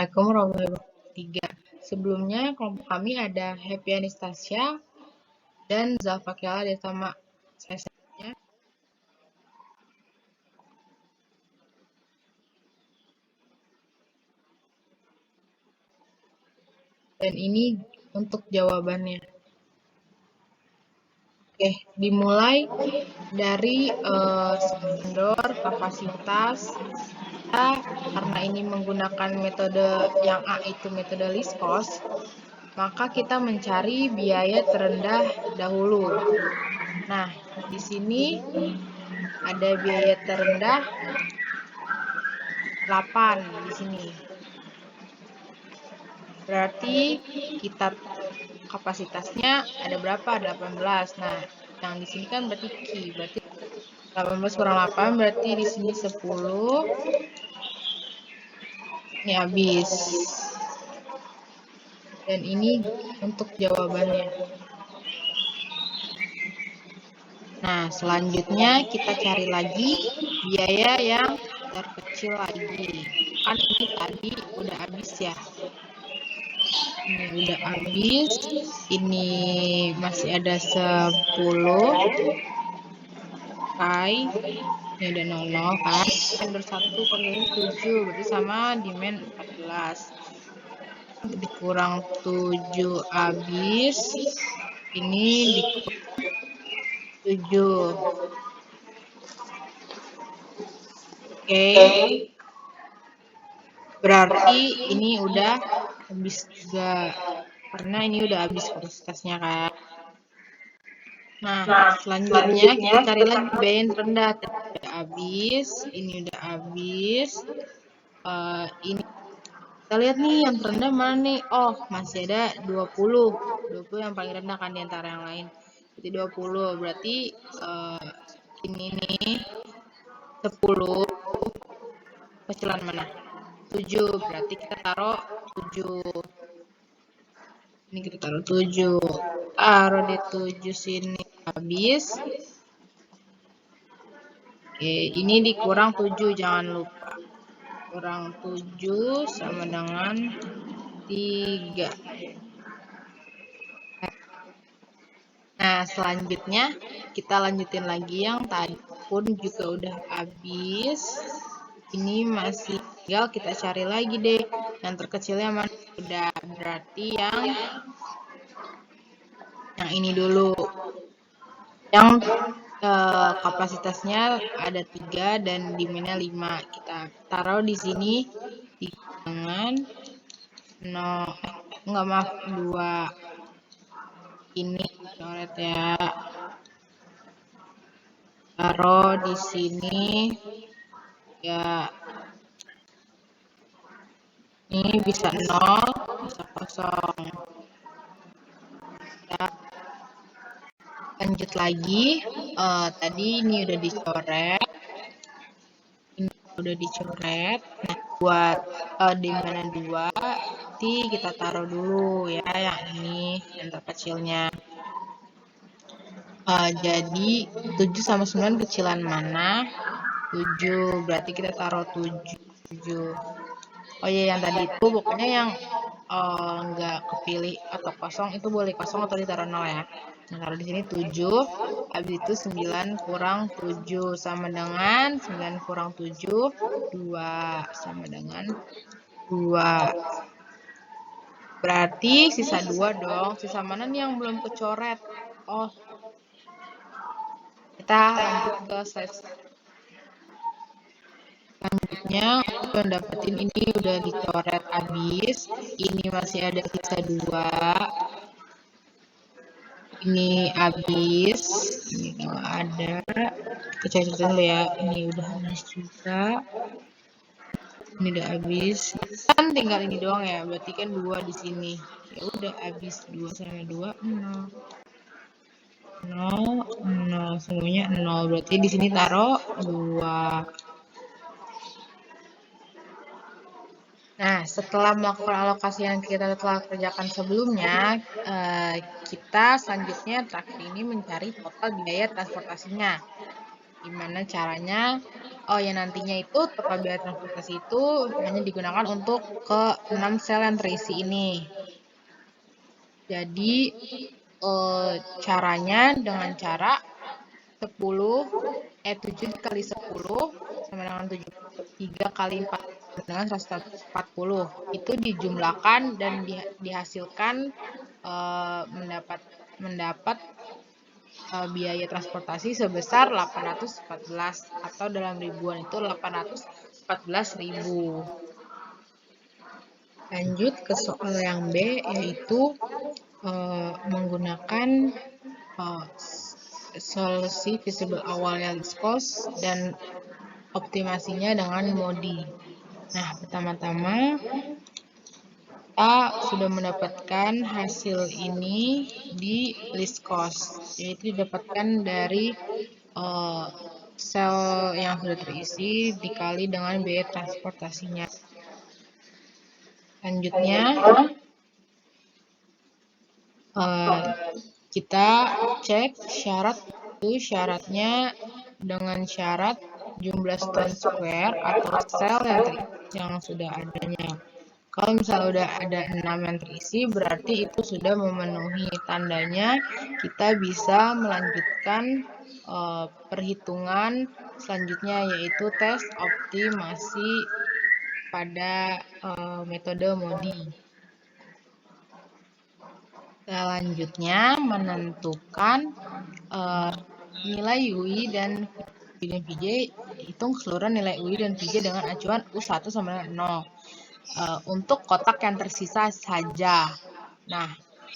Assalamualaikum warahmatullahi wabarakatuh. Sebelumnya kelompok kami ada Happy Anastasia dan Zalfa Kela dari sama saya. Dan ini untuk jawabannya. Oke, dimulai dari standar kapasitas. Karena ini menggunakan metode yang A itu metode least cost, maka kita mencari biaya terendah dahulu. Nah, di sini ada biaya terendah 8 di sini. Berarti kita kapasitasnya ada berapa? 18. Nah, yang di sini kan berarti Q. Berarti 18 kurang 8 berarti di sini 10. Ini habis. Dan ini untuk jawabannya. Nah, selanjutnya kita cari lagi biaya yang terkecil lagi. Kan ini tadi udah habis ya. Ini udah habis. Ini masih ada 10. Ini ada 00 kan. Demand 1 kali 7 berarti sama demand 14. Dikurang 7 habis. Ini dikurang 7. Oke. Berarti ini udah habis juga. Karena ini udah habis kapasitasnya kan. Nah, selanjutnya kita cari lagi biaya yang terendah. Tadi udah habis, ini udah habis. Ini kita lihat nih yang terendah mana nih? Oh, masih ada 20. 20 yang paling rendah kan di antara yang lain. Jadi 20. Berarti ini nih 10 kecilan mana? 7. Berarti kita taruh 7. Ini kita taruh 7. Taruh di 7 sini habis. Oke, ini dikurang 7 jangan lupa. Kurang 7 sama dengan 3. Nah, selanjutnya kita lanjutin lagi yang tadi pun juga udah habis. Ini masih tinggal kita cari lagi deh. Yang terkecilnya mana? Udah, berarti yang ini dulu. Yang kapasitasnya ada 3 dan demand-nya 5. Kita taruh di sini di tangan 2. Ini coret ya. Taruh di sini ya. Ini bisa 0, bisa 0. Ya. Lanjut lagi. Tadi ini udah dicoret. Ini udah dicoret. Nah, buat dimana 2 nanti kita taruh dulu ya yang ini yang terkecilnya. Jadi 7 sama 9 kecilan mana? 7. Berarti kita taruh 7. Oh iya, yang tadi itu pokoknya yang nggak kepilih atau kosong itu boleh kosong atau ditaruh 0 ya. Nah, taruh di sini 7. Habis itu 9 kurang 7 sama dengan 9 kurang 7 2 sama dengan 2. Berarti sisa 2 dong. Sisa mana nih yang belum kecoret? Oh, kita lanjut ke slide selanjutnya. Untuk dapetin ini udah dicoret habis. Ini masih ada sisa 2. Ini habis. Ini kalau ada. Kita cari dulu ya. Ini udah habis juga. Ini udah habis. Kan tinggal ini doang ya. Berarti kan 2 di sini. Ya udah habis 2 sama 2 0. 0 semuanya 0. Berarti di sini taruh 2. Nah, setelah melakukan alokasi yang kita telah kerjakan sebelumnya, kita selanjutnya terakhir ini mencari total biaya transportasinya. Gimana caranya? Oh ya, nantinya itu total biaya transportasi itu hanya digunakan untuk ke 6 sel yang terisi ini. Jadi caranya dengan cara 7 kali 10 sama dengan 3 kali 4 dengan 140. Itu dijumlahkan dan dihasilkan mendapat biaya transportasi sebesar 814 atau dalam ribuan itu 814.000. Lanjut ke soal yang B, yaitu menggunakan solusi visible awalnya least cost dan optimasinya dengan MODI. Nah, pertama-tama kita sudah mendapatkan hasil ini di list cost, yaitu didapatkan dari sel yang sudah terisi dikali dengan biaya transportasinya. Selanjutnya, kita cek syarat itu, syaratnya dengan syarat jumlah stone square atau sel yang sudah adanya. Kalau misalnya udah ada 6 yang terisi, berarti itu sudah memenuhi. Tandanya kita bisa melanjutkan perhitungan selanjutnya, yaitu tes optimasi pada metode MODI. Selanjutnya, menentukan nilai UI dan VJ. Hitung keseluruhan nilai UI dan VJ dengan acuan U1 sama dengan 0. Untuk kotak yang tersisa saja. Nah,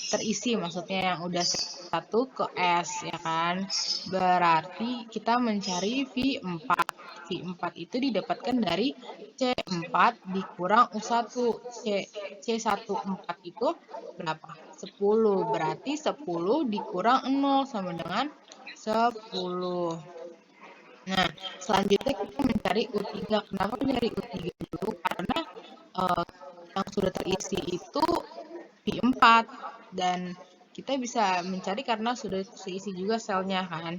terisi maksudnya yang udah 1 ke S, ya kan? Berarti kita mencari V4. V4 itu didapatkan dari C4 dikurang U1. C14 itu berapa? 10. Berarti 10 dikurang 0 sama dengan 10. Nah, selanjutnya kita mencari U3. Kenapa mencari U3 dulu? Karena yang sudah terisi itu V4 dan kita bisa mencari karena sudah terisi juga selnya kan.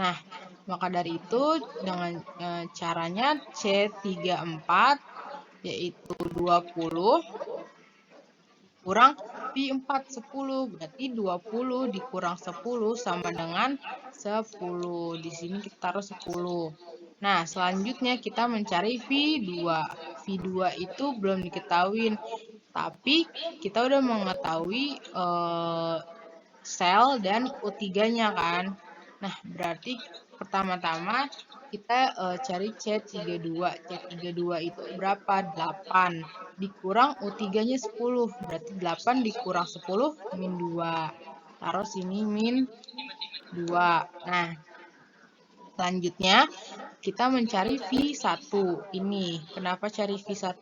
Nah, maka dari itu dengan caranya C34 yaitu 20 kurang V4 10, berarti 20 dikurang 10 sama dengan 10. Di sini kita taruh 10. Nah, selanjutnya kita mencari V2. V2 itu belum diketahui, tapi kita udah mengetahui sel dan U3-nya kan. Nah, berarti pertama-tama kita cari C32. C32 itu berapa? 8. Dikurang U3-nya 10. Berarti 8 dikurang 10 min 2. Taruh sini min 2. Nah, selanjutnya kita mencari V1 ini. Kenapa cari V1?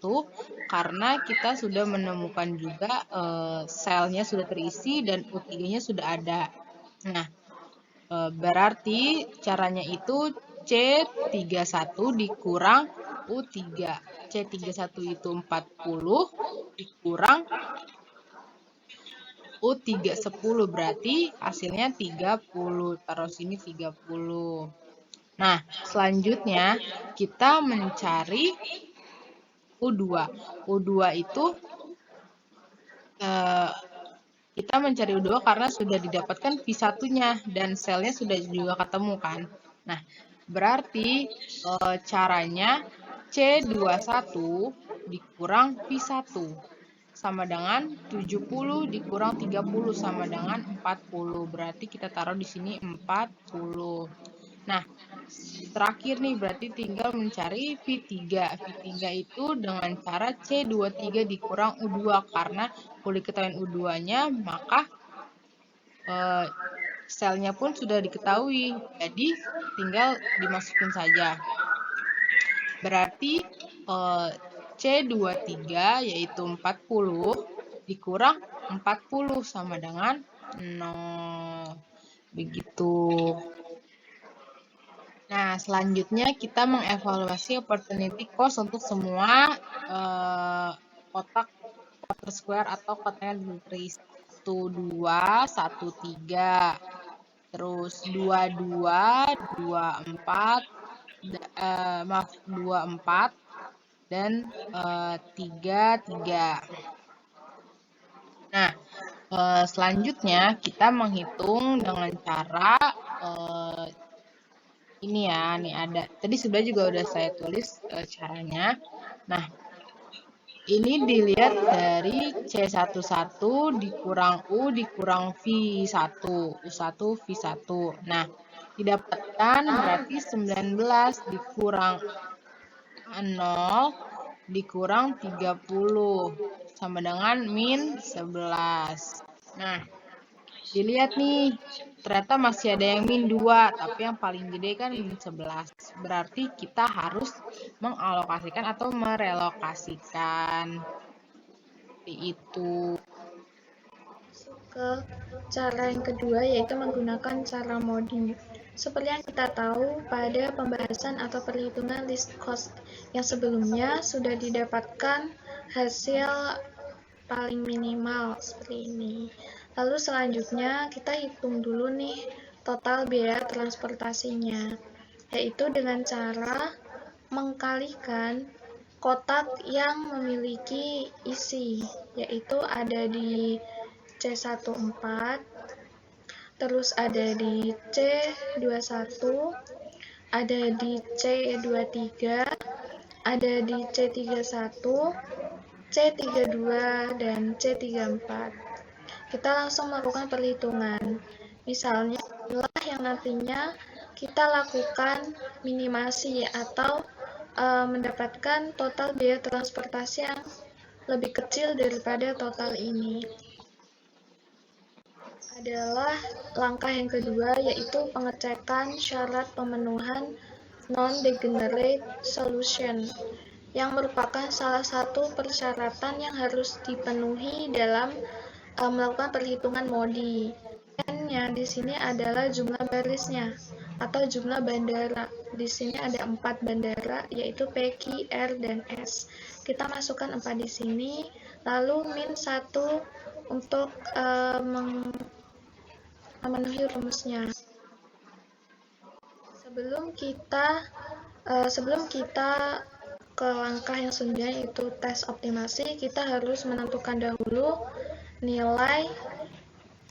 Karena kita sudah menemukan juga selnya sudah terisi dan U3-nya sudah ada. Nah, berarti caranya itu C31 dikurang U3. C31 itu 40 dikurang U3 10, berarti hasilnya 30. Taruh sini 30. Nah, selanjutnya kita mencari U2. U2 itu kita mencari U2 karena sudah didapatkan V1-nya dan selnya sudah juga ketemu kan. Nah, berarti caranya C21 dikurang V1 sama dengan 70 dikurang 30 sama dengan 40. Berarti kita taruh di sini 40. Nah, terakhir nih berarti tinggal mencari V3. V3 itu dengan cara C23 dikurang U2 karena kalau diketahui U2-nya maka selnya pun sudah diketahui. Jadi tinggal dimasukin saja. Berarti C23 yaitu 40 dikurang 40 sama dengan 0. Begitu. Nah, selanjutnya kita mengevaluasi opportunity cost untuk semua kotak quarter square atau kotak yang terisi 1, 2, 1, 3. terus 22, 24, 24, dan 33. Nah, selanjutnya kita menghitung dengan cara ini ya, nih ada. Tadi sebenarnya juga udah saya tulis caranya. Nah, ini dilihat dari C11 dikurang U dikurang V1, U1 V1. Nah, didapatkan berarti 19 dikurang 0 dikurang 30 sama dengan min 11. Nah, dilihat nih, ternyata masih ada yang min 2, tapi yang paling gede kan min 11. Berarti kita harus mengalokasikan atau merelokasikan. Seperti itu. Ke cara yang kedua, yaitu menggunakan cara Modi. Seperti yang kita tahu pada pembahasan atau perhitungan list cost yang sebelumnya sudah didapatkan hasil paling minimal seperti ini. Lalu selanjutnya kita hitung dulu nih total biaya transportasinya, yaitu dengan cara mengkalikan kotak yang memiliki isi, yaitu ada di C14, terus ada di C21, ada di C23, ada di C31, C32, dan C34. Kita langsung melakukan perhitungan. Misalnya, inilah yang nantinya kita lakukan minimasi atau mendapatkan total biaya transportasi yang lebih kecil daripada total ini. Adalah langkah yang kedua, yaitu pengecekan syarat pemenuhan non-degenerate solution, yang merupakan salah satu persyaratan yang harus dipenuhi dalam melakukan perhitungan Modi. N-nya di sini adalah jumlah barisnya atau jumlah bandara. Di sini ada 4 bandara, yaitu P, Q, R, dan S. Kita masukkan 4 di sini, lalu min 1 untuk memenuhi rumusnya. Sebelum kita ke langkah yang selanjutnya, yaitu tes optimasi, kita harus menentukan dahulu nilai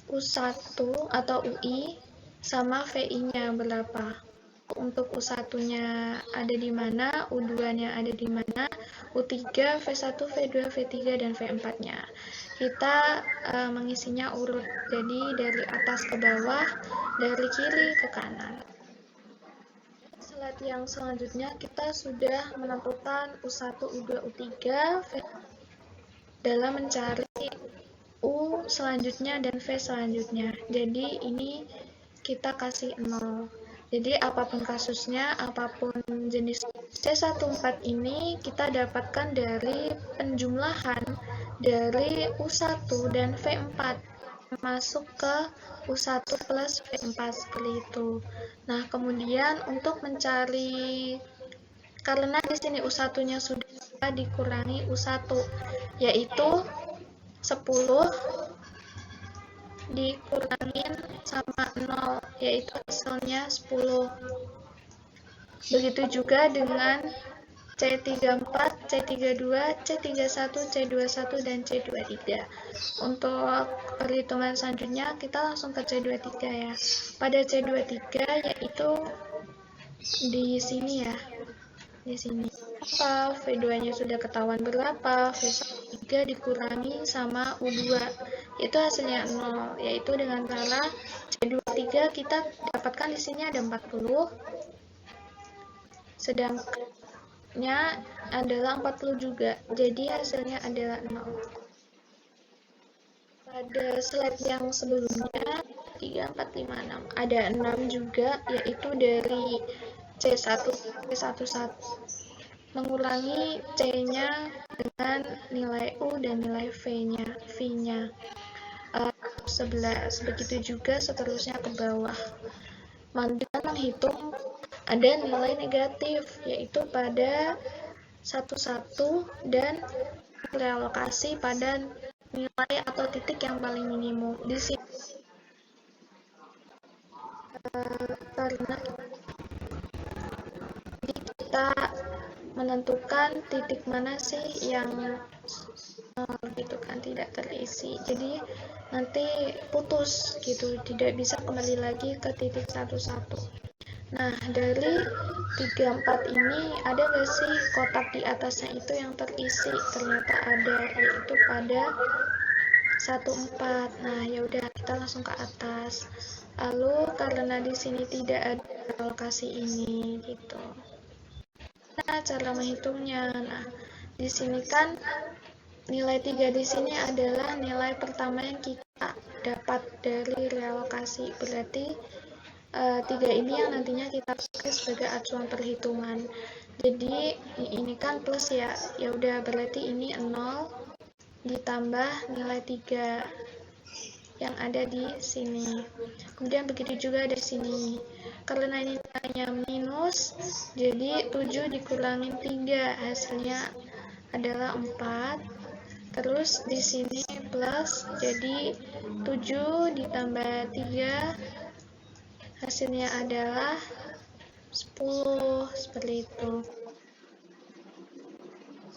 U1 atau UI sama VI-nya berapa. Untuk U1-nya ada di mana, U2-nya ada di mana, U3, V1, V2, V3, dan V4-nya. Kita mengisinya urut, jadi dari atas ke bawah, dari kiri ke kanan. Slide yang selanjutnya, kita sudah menentukan U1, U2, U3 dalam mencari U selanjutnya dan V selanjutnya. Jadi ini kita kasih 0. Jadi apapun kasusnya, apapun jenis C14 ini kita dapatkan dari penjumlahan dari U1 dan V4 masuk ke U1 plus V4 seperti itu. Nah, kemudian untuk mencari, karena di sini U1-nya sudah dikurangi U1, yaitu 10 dikurangin sama 0, yaitu hasilnya 10. Begitu juga dengan C34, C32, C31, C21, dan C23. Untuk perhitungan selanjutnya, kita langsung ke C23 ya. Pada C23 yaitu di sini ya. Di sini. Apa? V2-nya sudah ketahuan berapa? V3 dikurangi sama U2. Itu hasilnya 0, yaitu dengan cara C23 kita dapatkan di sini ada 40. Sedangkan adalah 40 juga, jadi hasilnya adalah 0. Pada slide yang sebelumnya 3, 4, 5, 6 ada 6 juga, yaitu dari C1 ke 11 mengurangi C-nya dengan nilai U dan nilai V-nya 11. Begitu juga seterusnya ke bawah. Dengan menghitung ada nilai negatif, yaitu pada 11 dan realokasi pada nilai atau titik yang paling minimum. Di sini menentukan titik mana sih yang gitu kan tidak terisi, jadi nanti putus gitu, tidak bisa kembali lagi ke titik 1,1. Nah, dari 3,4 ini ada nggak sih kotak di atasnya itu yang terisi? Ternyata ada, yaitu pada 1,4. Nah, ya udah kita langsung ke atas. Lalu karena di sini tidak ada alokasi ini gitu. Nah, cara menghitungnya. Nah, di sini kan nilai 3 di sini adalah nilai pertama yang kita dapat dari realokasi. Berarti 3 ini yang nantinya kita pakai sebagai acuan perhitungan. Jadi ini kan plus ya. Ya udah berarti ini 0 ditambah nilai 3 yang ada di sini. Kemudian begitu juga di sini. Karena ini nilainya minus, jadi 7 dikurangin 3, hasilnya adalah 4. Terus di sini plus, jadi 7 ditambah 3, hasilnya adalah 10, seperti itu.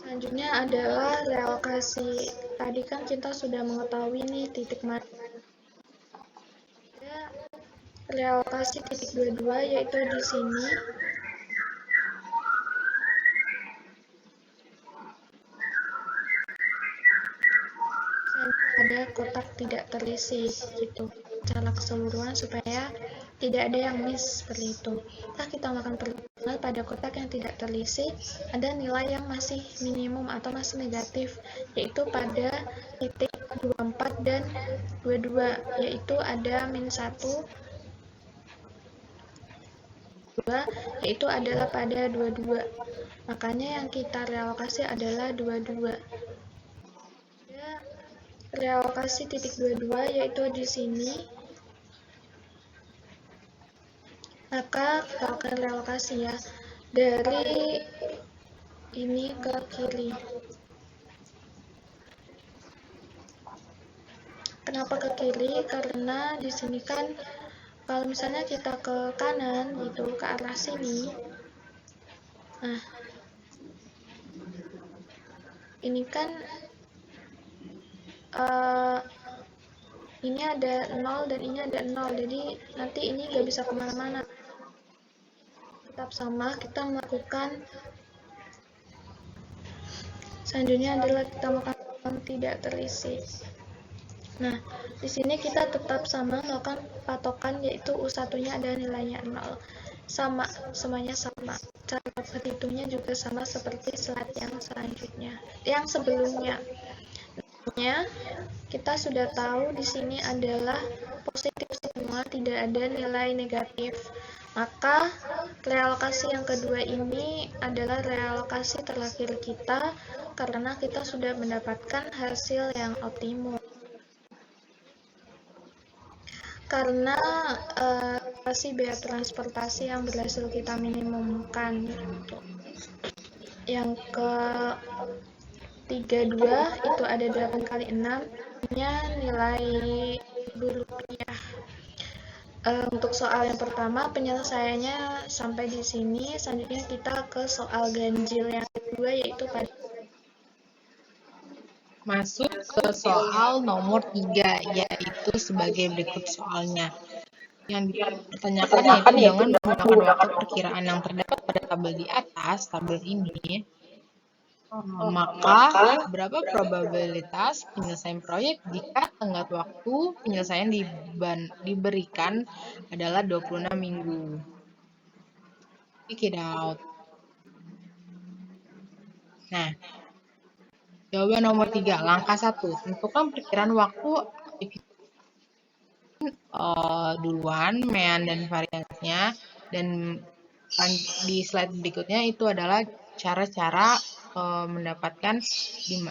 Selanjutnya adalah realokasi. Tadi kan kita sudah mengetahui nih titik mana. Realokasi titik 22 yaitu di sini. Ada kotak tidak terisi gitu. Cara keseluruhan supaya tidak ada yang miss seperti itu. Setelah kita melakukan perhitungan pada kotak yang tidak terisi, ada nilai yang masih minimum atau masih negatif, yaitu pada titik 24 dan 22, yaitu ada -1, yaitu adalah pada 22. Makanya yang kita realokasi adalah 22. Realokasi titik 22 yaitu di sini. Maka kita akan realokasi ya dari ini ke kiri. Kenapa ke kiri? Karena di sini kan kalau misalnya kita ke kanan gitu, ke arah sini. Nah, ini kan ini ada 0 dan ini ada 0, jadi nanti ini nggak bisa kemana-mana. Tetap sama, kita melakukan selanjutnya adalah kita melakukan tidak terisi. Nah, di sini kita tetap sama melakukan patokan, yaitu U1-nya adalah nilainya 0. Sama, semuanya sama. Cara berhitungnya juga sama seperti slide yang selanjutnya, yang sebelumnya. Kita sudah tahu di sini adalah positif semua, tidak ada nilai negatif. Maka realokasi yang kedua ini adalah realokasi terakhir kita karena kita sudah mendapatkan hasil yang optimum. Karena alokasi biaya transportasi yang berhasil kita minimumkan. Yang ke 32 itu ada 8 kali 6 nya nilai Rp1.000. Untuk soal yang pertama penyelesaiannya sampai di sini. Selanjutnya kita ke soal ganjil yang kedua, yaitu pada masuk ke soal nomor 3, yaitu sebagai berikut soalnya. Yang dipertanyakan yaitu dengan menggunakan waktu perkiraan yang terdapat pada tabel di atas, tabel ini, maka berapa probabilitas penyelesaian proyek jika tenggat waktu penyelesaian diberikan adalah 26 minggu. Check it out. Nah, jawaban nomor 3, langkah 1, tentukan perkiraan waktu duluan, mean dan variansnya, dan di slide berikutnya itu adalah cara-cara mendapatkan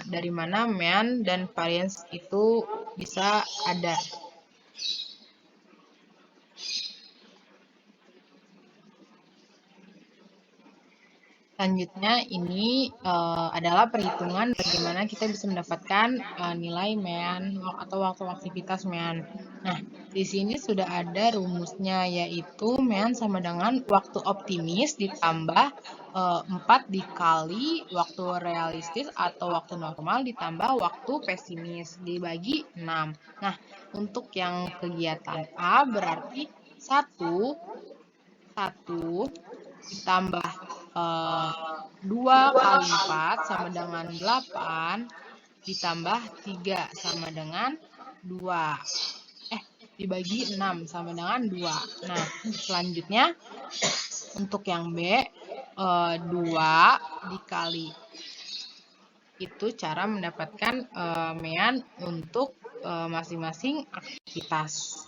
dari mana mean dan varians itu bisa ada. Selanjutnya ini adalah perhitungan bagaimana kita bisa mendapatkan nilai MEAN atau waktu aktivitas MEAN. Nah, di sini sudah ada rumusnya, yaitu MEAN sama dengan waktu optimis ditambah 4 dikali waktu realistis atau waktu normal ditambah waktu pesimis dibagi 6. Nah, untuk yang kegiatan A berarti 1 ditambah 2 kali 4 sama dengan 8 ditambah 3 sama dengan 2. Dibagi 6 sama dengan 2. Nah, selanjutnya untuk yang B 2 dikali. Itu cara mendapatkan MEAN untuk masing-masing aktivitas.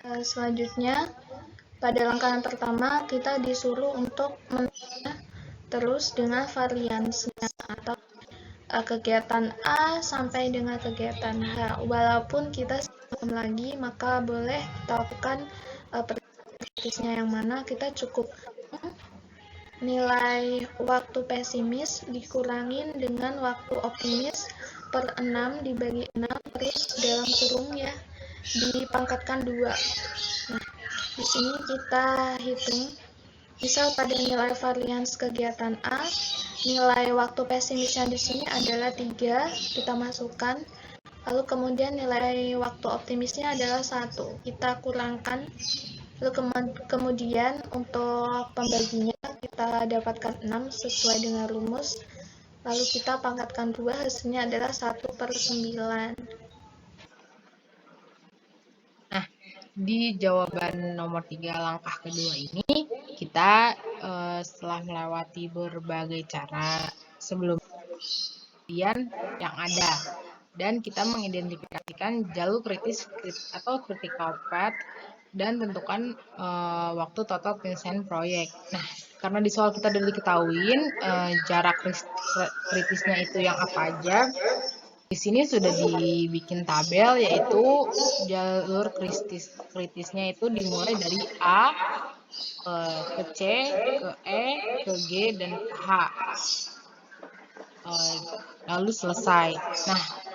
Selanjutnya, pada langkah yang pertama, kita disuruh untuk menambah terus dengan variansnya atau kegiatan A sampai dengan kegiatan H. Walaupun kita sebelum lagi, maka boleh kita lakukan praktisnya yang mana kita cukup nilai waktu pesimis dikurangin dengan waktu optimis per 6 dibagi 6 terus dalam kurung ya dipangkatkan 2. Nah, di sini kita hitung, misal pada nilai varians kegiatan A, nilai waktu pesimisnya di sini adalah 3, kita masukkan. Lalu kemudian nilai waktu optimisnya adalah 1, kita kurangkan. Lalu kemudian untuk pembaginya kita dapatkan 6 sesuai dengan rumus. Lalu kita pangkatkan 2, hasilnya adalah 1/9. Di jawaban nomor 3 langkah kedua ini, kita setelah melewati berbagai cara sebelum kemudian yang ada, dan kita mengidentifikasikan jalur kritis atau critical path dan tentukan waktu total penyelesaian proyek. Nah, karena di soal kita udah diketahuin jarak kritisnya itu yang apa aja, di sini sudah dibikin tabel, yaitu jalur kritisnya itu dimulai dari A ke C, ke E, ke G, dan ke H. Lalu selesai. Nah,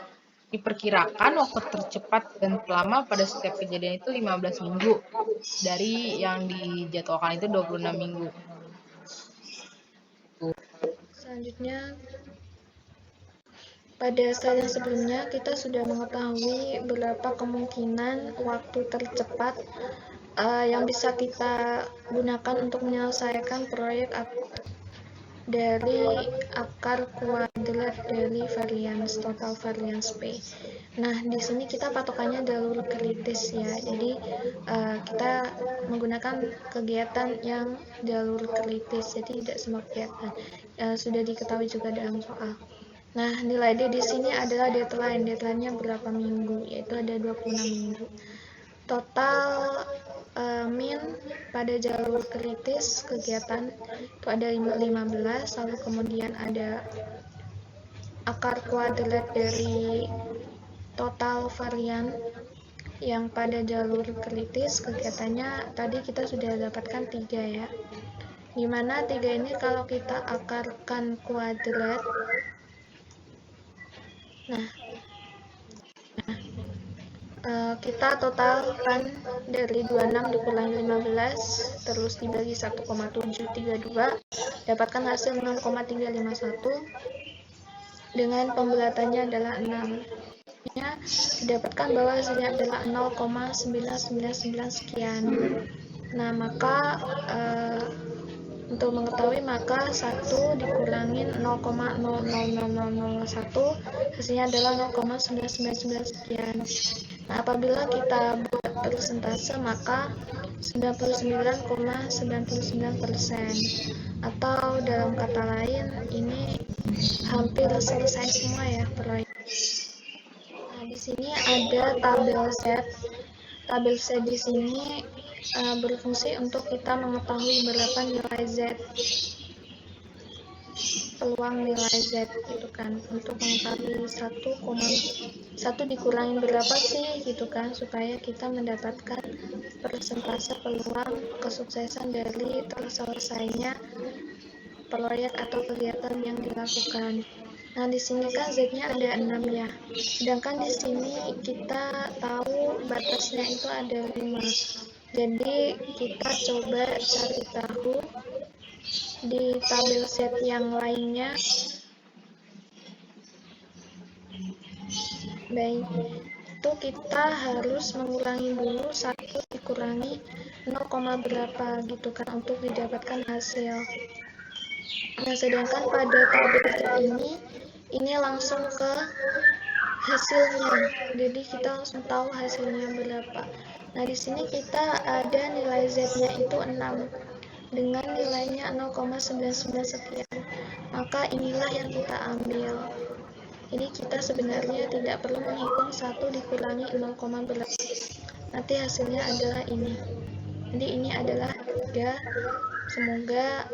diperkirakan waktu tercepat dan terlama pada setiap kejadian itu 15 minggu. Dari yang dijadwalkan itu 26 minggu. Selanjutnya, pada slide yang sebelumnya, kita sudah mengetahui beberapa kemungkinan waktu tercepat yang bisa kita gunakan untuk menyelesaikan proyek dari akar kuadrat dari varians total varians P. Nah, di sini kita patokannya jalur kritis ya. Jadi kita menggunakan kegiatan yang jalur kritis. Jadi tidak semua kegiatan. Sudah diketahui juga dalam soal. Nah, nilai D di sini adalah deadline. Deadline-nya berapa minggu? Yaitu ada 26 minggu. Total min pada jalur kritis kegiatan itu ada 15, lalu kemudian ada akar kuadrat dari total varian yang pada jalur kritis kegiatannya tadi kita sudah dapatkan 3 ya, dimana 3 ini kalau kita akarkan kuadrat, kita totalkan dari 26 dikurangi 15 terus dibagi 1,732 dapatkan hasil 6,351 dengan pembulatannya adalah 6. Didapatkan bahwa hasilnya adalah 0,999 sekian. Nah, maka untuk mengetahui maka 1 dikurangi 0,00001 hasilnya adalah 0,999 sekian. Nah, apabila kita buat persentase maka 99,99% atau dalam kata lain ini hampir selesai semua ya proyek. Nah, di sini ada tabel set. Tabel set di sini berfungsi untuk kita mengetahui berapa nilai Z. peluang nilai Z gitu kan, untuk mengetahui 1 dikurangi berapa sih gitu kan, supaya kita mendapatkan persentase peluang kesuksesan dari terselesainya proyek atau kegiatan yang dilakukan. Nah, di sini kan Z-nya ada 6 ya. Sedangkan di sini kita tahu batasnya itu ada 5. Jadi, kita coba cari tahu di tabel Z yang lainnya. Baik, itu kita harus mengurangi dulu 1 dikurangi 0, berapa gitu kan untuk didapatkan hasil. Nah, sedangkan pada tabel Z ini langsung ke hasilnya. Jadi kita langsung tahu hasilnya berapa. Nah, di sini kita ada nilai Z-nya itu 6 dengan nilainya 0,99 sekian. Maka inilah yang kita ambil. Jadi kita sebenarnya tidak perlu menghitung 1 dikurangi 0, berapa. Nanti hasilnya adalah ini. Jadi ini adalah 3. Semoga